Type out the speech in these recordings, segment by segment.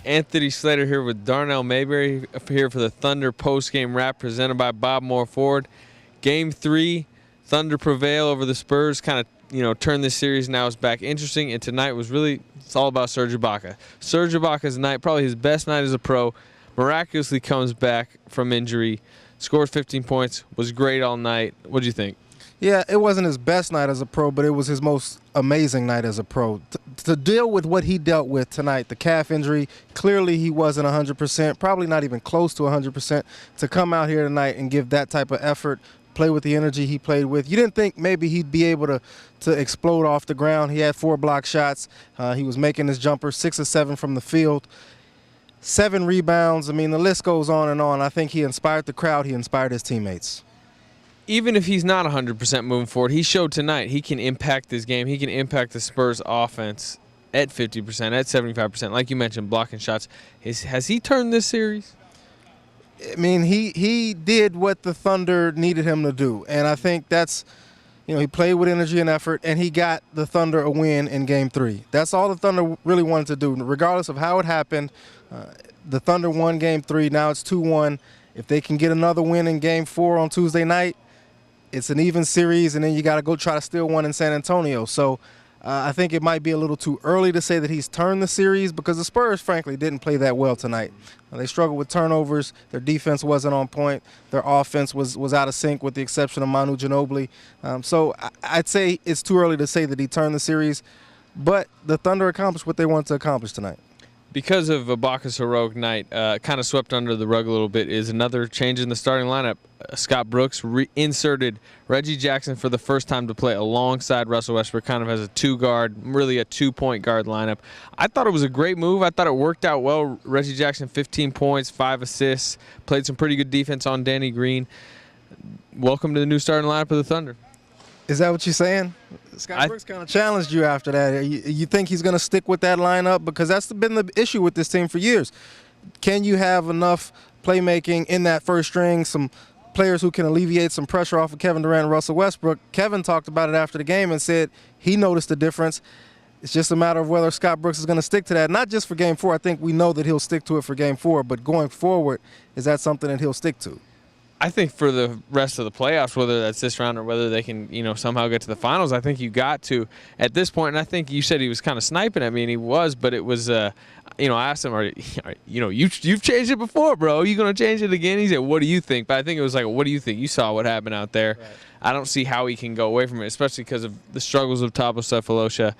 Anthony Slater here with Darnell Mayberry here for the Thunder post-game wrap presented by Bob Moore Ford. Game 3, Thunder prevail over the Spurs, kind of turn this series now is back interesting, and tonight was really, it's all about Serge Ibaka. Serge Ibaka's night, probably his best night as a pro, miraculously comes back from injury, scored 15 points, was great all night. What do you think? Yeah, it wasn't his best night as a pro, but it was his most amazing night as a pro. To deal with what he dealt with tonight, the calf injury, clearly he wasn't 100%, probably not even close to 100%. To come out here tonight and give that type of effort, play with the energy he played with. You didn't think maybe he'd be able to explode off the ground. He had 4 block shots. He was making his jumper, 6 of 7 from the field. 7 rebounds. I mean, the list goes on and on. I think he inspired the crowd. He inspired his teammates. Even if he's not 100% moving forward, he showed tonight he can impact this game. He can impact the Spurs offense at 50%, at 75%. Like you mentioned, blocking shots. Has he turned this series? I mean, he did what the Thunder needed him to do. And I think that's, he played with energy and effort, and he got the Thunder a win in Game 3. That's all the Thunder really wanted to do. Regardless of how it happened, the Thunder won Game 3. Now it's 2-1. If they can get another win in Game 4 on Tuesday night, it's an even series, and then you got to go try to steal one in San Antonio. So I think it might be a little too early to say that he's turned the series because the Spurs, frankly, didn't play that well tonight. They struggled with turnovers. Their defense wasn't on point. Their offense was out of sync with the exception of Manu Ginobili. So I'd say it's too early to say that he turned the series, but the Thunder accomplished what they wanted to accomplish tonight. Because of Ibaka's heroic night, kind of swept under the rug a little bit is another change in the starting lineup. Scott Brooks reinserted Reggie Jackson for the first time to play alongside Russell Westbrook, kind of as a 2-guard, really a 2-point guard lineup. I thought it was a great move. I thought it worked out well. Reggie Jackson, 15 points, 5 assists, played some pretty good defense on Danny Green. Welcome to the new starting lineup of the Thunder. Is that what you're saying? Scott Brooks kind of challenged you after that. You think he's going to stick with that lineup? Because that's been the issue with this team for years. Can you have enough playmaking in that first string, some players who can alleviate some pressure off of Kevin Durant and Russell Westbrook? Kevin talked about it after the game and said he noticed the difference. It's just a matter of whether Scott Brooks is going to stick to that. Not just for Game 4. I think we know that he'll stick to it for Game 4. But going forward, is that something that he'll stick to? I think for the rest of the playoffs, whether that's this round or whether they can, somehow get to the finals, I think you got to at this point. And I think you said he was kind of sniping at me, and he was, but it was, I asked him, you've changed it before, bro. Are you going to change it again? He said, what do you think? But I think it was like, what do you think? You saw what happened out there. Right. I don't see how he can go away from it, especially because of the struggles of Thabo Sefolosha.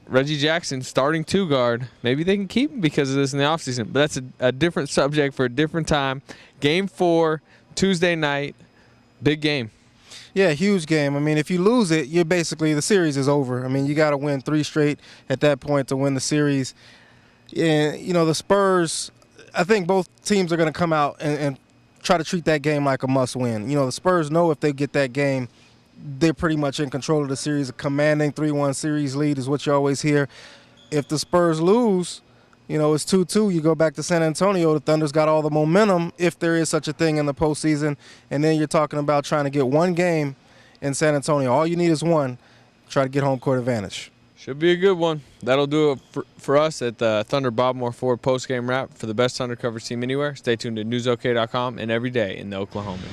Reggie Jackson, starting 2-guard. Maybe they can keep him because of this in the offseason. But that's a different subject for a different time. Game 4, Tuesday night, big game. Yeah, huge game. I mean, if you lose it, the series is over. I mean, you got to win 3 straight at that point to win the series. And, the Spurs, I think both teams are going to come out and try to treat that game like a must-win. The Spurs know if they get that game, they're pretty much in control of the series. A commanding 3-1 series lead is what you always hear. If the Spurs lose, it's 2-2. You go back to San Antonio, the Thunder's got all the momentum, if there is such a thing in the postseason. And then you're talking about trying to get one game in San Antonio. All you need is one. Try to get home court advantage. Should be a good one. That'll do it for us at the Thunder Bob Moore Ford post-game wrap. For the best Thunder coverage team anywhere, stay tuned to newsok.com and every day in the Oklahoma.